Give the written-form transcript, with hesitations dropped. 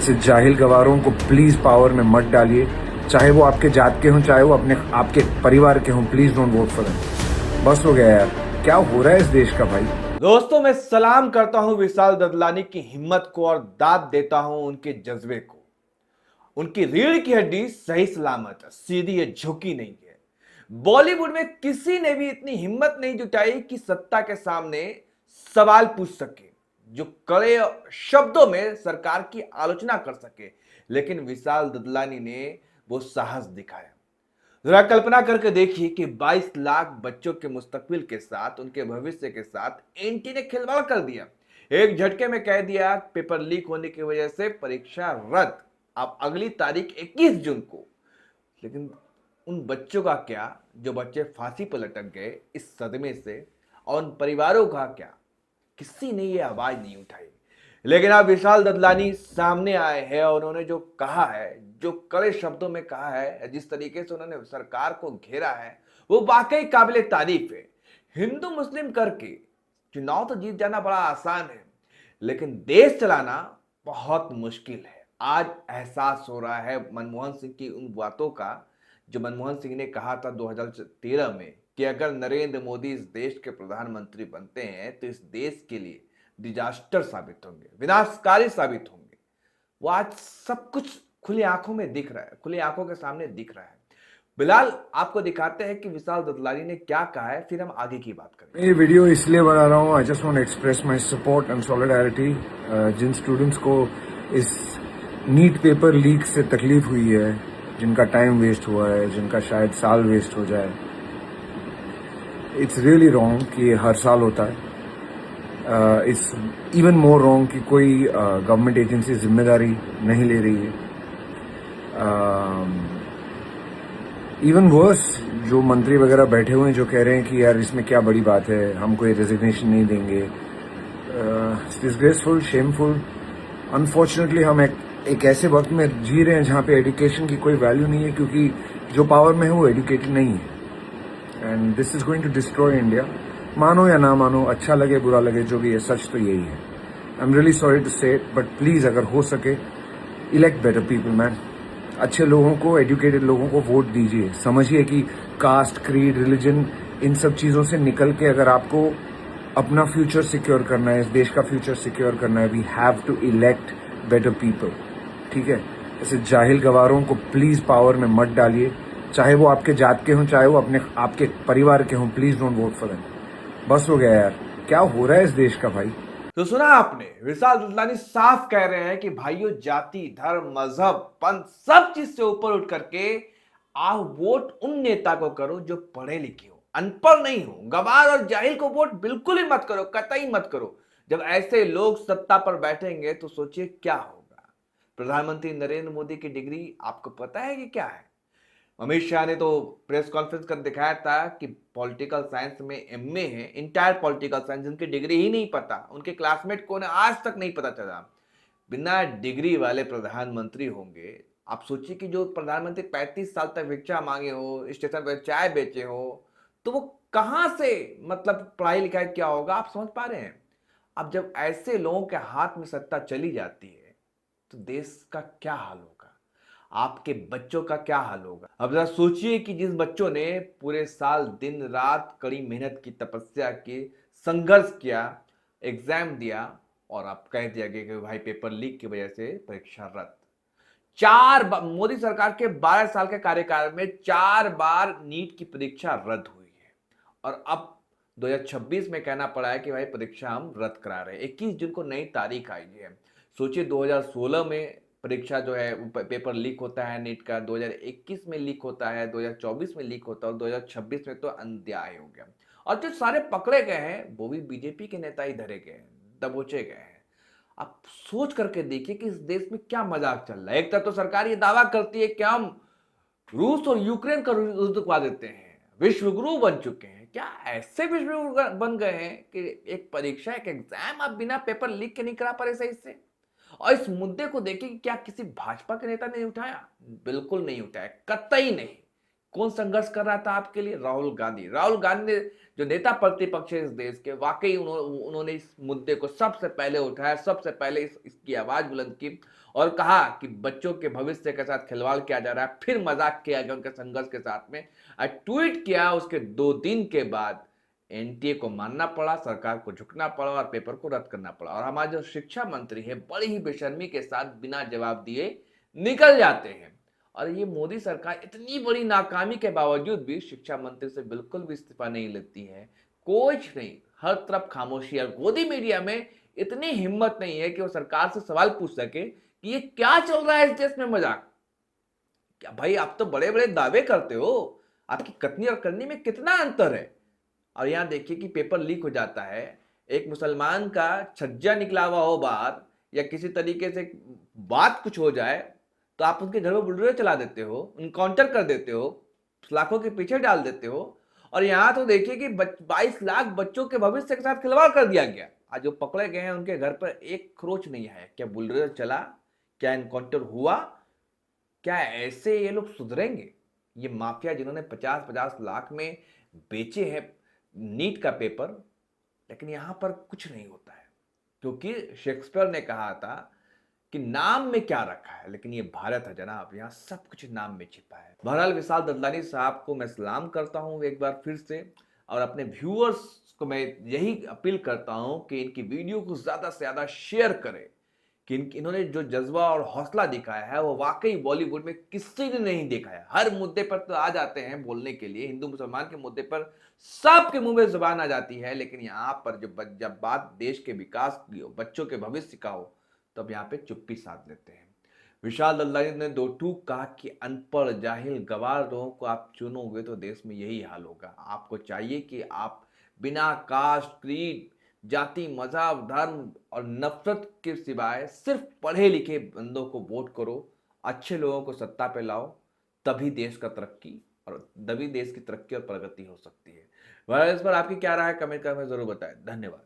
ऐसे जाहिल गवारों को प्लीज पावर में मत डालिए, चाहे वो आपके जात के हों, चाहे वो अपने आपके परिवार के हों। Please don't vote for them. बस हो गया यार, क्या हो रहा है इस देश का भाई। दोस्तों, मैं सलाम करता हूं विशाल ददलानी की हिम्मत को और दाद देता हूं उनके जज्बे को। उनकी रीढ़ की हड्डी सही सलामत है, सीधी है, झुकी नहीं है। बॉलीवुड में किसी ने भी इतनी हिम्मत नहीं जुटाई कि सत्ता के सामने सवाल पूछ सके, जो कड़े शब्दों में सरकार की आलोचना कर सके। लेकिन विशाल ददलानी ने वो साहस दिखाया। जरा कल्पना करके देखिए कि 22 लाख बच्चों के मुस्तकबिल के साथ, उनके भविष्य के साथ एनटी ने खिलवाड़ कर दिया। एक झटके में कह दिया पेपर लीक होने की वजह से परीक्षा रद्द, अब अगली तारीख 21 जून को। लेकिन उन बच्चों का क्या जो बच्चे फांसी पर लटक गए इस सदमे से, और उन परिवारों का क्या? किसी ने ये आवाज नहीं उठाई। लेकिन अब विशाल ददलानी सामने आए हैं और उन्होंने जो कहा है, जो कड़े शब्दों में कहा है, जिस तरीके से उन्होंने सरकार को घेरा है, वो वाकई काबिले तारीफ है। हिंदू मुस्लिम करके चुनाव तो जीत जाना बड़ा आसान है, लेकिन देश चलाना बहुत मुश्किल है। आज एहसास हो रहा है मनमोहन सिंह की उन बातों का, जो मनमोहन सिंह ने कहा था 2013 में कि अगर नरेंद्र मोदी इस देश के प्रधानमंत्री बनते हैं तो इस देश के लिए डिजास्टर साबित होंगे, विनाशकारी साबित होंगे। वो आज सब कुछ खुली आंखों में दिख रहा है, खुली आंखों के सामने दिख रहा है। बिलाल, आपको दिखाते हैं कि विशाल ददलानी ने क्या कहा है, फिर हम आगे की बात करेंगे। मैं ये वीडियो इसलिए बना रहा हूँ, I just want express my support and solidarity जिन स्टूडेंट्स को इस नीट पेपर लीक से तकलीफ हुई है, जिनका टाइम वेस्ट हुआ है, जिनका शायद साल वेस्ट हो जाए। इट्स रियली रॉन्ग कि ये हर साल होता है। इट्स इवन मोर रॉन्ग कि कोई गवर्नमेंट एजेंसी जिम्मेदारी नहीं ले रही है। इवन वर्स, जो मंत्री वगैरह बैठे हुए हैं जो कह रहे हैं कि यार इसमें क्या बड़ी बात है, हम कोई रेजिग्नेशन नहीं देंगे। Disgraceful, shameful. अनफॉर्चुनेटली हम एक ऐसे वक्त में जी रहे हैं जहाँ पे एजुकेशन की कोई वैल्यू नहीं है, क्योंकि जो पावर में है वो एजुकेटेड नहीं है। And this is going to destroy India. मानो या ना मानो, अच्छा लगे बुरा लगे, जो भी है, सच तो यही है। I am really sorry to say it, but please अगर हो सके इलेक्ट बेटर पीपल मैन। अच्छे लोगों को, एजुकेटेड लोगों को वोट दीजिए। समझिए कि कास्ट, क्रीड, रिलीजन, इन सब चीज़ों से निकल के अगर आपको अपना फ्यूचर सिक्योर करना है, इस देश का फ्यूचर सिक्योर करना है, we have to elect better people. ठीक है? ऐसे जाहिल गवारों को प्लीज पावर में मत डालिए, चाहे वो आपके जात के हों, चाहे वो अपने आपके परिवार के हों। Please don't vote for them. बस हो गया यार, क्या हो रहा है इस देश का भाई। तो सुना आपने, विशाल ददलानी साफ कह रहे हैं कि भाइयों, जाति, धर्म, मजहब, पंथ, सब चीज से ऊपर उठ करके आप वोट उन नेता को करो जो पढ़े लिखे हो, अनपढ़ नहीं हो। गवार और जाहिल को वोट बिल्कुल ही मत करो, कतई मत करो। जब ऐसे लोग सत्ता पर बैठेंगे तो सोचिए क्या होगा। प्रधानमंत्री नरेंद्र मोदी की डिग्री आपको पता है कि क्या है? अमित शाह ने तो प्रेस कॉन्फ्रेंस कर दिखाया था कि पॉलिटिकल साइंस में एमए है, इंटायर पॉलिटिकल साइंस, जिनकी डिग्री ही नहीं पता, उनके क्लासमेट कौन है आज तक नहीं पता चला। बिना डिग्री वाले प्रधानमंत्री होंगे। आप सोचिए कि जो प्रधानमंत्री 35 साल तक भिक्षा मांगे हो, स्टेशन पर चाय बेचे हो, तो वो कहां से, मतलब पढ़ाई लिखाई क्या होगा, आप समझ पा रहे हैं? अब जब ऐसे लोगों के हाथ में सत्ता चली जाती है तो देश का क्या हाल होगा, आपके बच्चों का क्या हाल होगा। अब जरा सोचिए कि जिस बच्चों ने पूरे साल दिन रात कड़ी मेहनत की, तपस्या की, संघर्ष किया, एग्जाम दिया, और आप कह दिया गया कि भाई पेपर लीक की वजह से परीक्षा रद्द। मोदी सरकार के 12 साल के कार्यकाल में 4 बार नीट की परीक्षा रद्द हुई है, और अब 2026 में कहना पड़ा है कि भाई परीक्षा हम रद्द करा रहे हैं। 21 जून को नई तारीख आई है। सोचिए 2016 में परीक्षा जो है पेपर लीक होता है नीट का, 2021 में लीक होता है, 2024 में लीक होता है, और 2026 में तो अन्याय हो गया। और जो सारे पकड़े गए हैं वो भी बीजेपी के नेता ही धरे गए हैं, दबोचे गए हैं। आप सोच करके देखिए कि इस देश में क्या मजाक चल रहा है। एक तरफ तो सरकार ये दावा करती है कि हम रूस और यूक्रेन का युद्ध रुकवा देते हैं, विश्व गुरु बन चुके हैं। क्या ऐसे विश्व गुरु बन गए हैं कि एक परीक्षा, एक एग्जाम आप बिना पेपर लीक के नहीं करा पा रहे सही से? और इस मुद्दे को देखिए कि क्या किसी भाजपा के नेता ने उठाया? बिल्कुल नहीं उठाया, कतई नहीं। कौन संघर्ष कर रहा था आपके लिए? राहुल गांधी। राहुल गांधी ने, जो नेता प्रतिपक्ष है इस देश के, वाकई उन्होंने इस मुद्दे को सबसे पहले उठाया, सबसे पहले इसकी आवाज बुलंद की और कहा कि बच्चों के भविष्य के साथ खिलवाड़ किया जा रहा है। फिर मजाक किया गया उनके संघर्ष के साथ में, ट्वीट किया। उसके 2 दिन के बाद एनटीए को मानना पड़ा, सरकार को झुकना पड़ा और पेपर को रद्द करना पड़ा। और हमारे जो शिक्षा मंत्री है बड़ी ही बेशर्मी के साथ बिना जवाब दिए निकल जाते हैं। और ये मोदी सरकार इतनी बड़ी नाकामी के बावजूद भी शिक्षा मंत्री से बिल्कुल भी इस्तीफा नहीं लेती है, कुछ नहीं, हर तरफ खामोशी। और गोदी मीडिया में इतनी हिम्मत नहीं है कि वो सरकार से सवाल पूछ सके कि ये क्या चल रहा है इस देश में, मजाक क्या भाई? आप तो बड़े बड़े दावे करते हो, आपकी कथनी और करनी में कितना अंतर है। और यहां देखिए कि पेपर लीक हो जाता है, एक मुसलमान का छज्जा निकला हुआ हो बाहर, या किसी तरीके से बात कुछ हो जाए तो आप उनके घर में बुलडोजर चला देते हो, इनकाउंटर कर देते हो, लाखों के पीछे डाल देते हो। और यहां तो देखिए कि 22 लाख बच्चों के भविष्य के साथ खिलवाड़ कर दिया गया। आज जो पकड़े गए हैं उनके घर पर एक खरोच नहीं है। क्या बुलडोजर चला? क्या इनकाउंटर हुआ? क्या ऐसे ये लोग सुधरेंगे? ये माफिया जिन्होंने 50-50 लाख में बेचे हैं नीट का पेपर, लेकिन यहां पर कुछ नहीं होता है, क्योंकि शेक्सपियर ने कहा था कि नाम में क्या रखा है, लेकिन ये भारत है जनाब, यहाँ सब कुछ नाम में छिपा है। बहरहाल विशाल ददलानी साहब को मैं सलाम करता हूँ एक बार फिर से, और अपने व्यूअर्स को मैं यही अपील करता हूँ कि इनकी वीडियो को ज्यादा से ज्यादा शेयर करें, कि इन्होंने जो जज्बा और हौसला दिखाया है वो वाकई बॉलीवुड में किसी ने नहीं देखा है। हर मुद्दे पर तो आ जाते हैं बोलने के लिए, हिंदू मुसलमान के मुद्दे पर सबके मुंह में जुबान आ जाती है, लेकिन यहाँ पर जब बात देश के विकास की हो, बच्चों के भविष्य का हो, तब यहाँ पे चुप्पी साध लेते हैं। विशाल ददलानी ने 2 टूक कहा कि अनपढ़, जाहिल, गवार लोगों को आप चुनोगे तो देश में यही हाल होगा। आपको चाहिए कि आप बिना कास्ट, क्रीड, जाति, मजहब, धर्म और नफरत के सिवाय सिर्फ पढ़े लिखे बंदों को वोट करो, अच्छे लोगों को सत्ता पे लाओ, तभी देश का तरक्की और तभी देश की तरक्की और प्रगति हो सकती है। इस पर आपकी क्या राय है, कमेंट करके जरूर बताएं। धन्यवाद।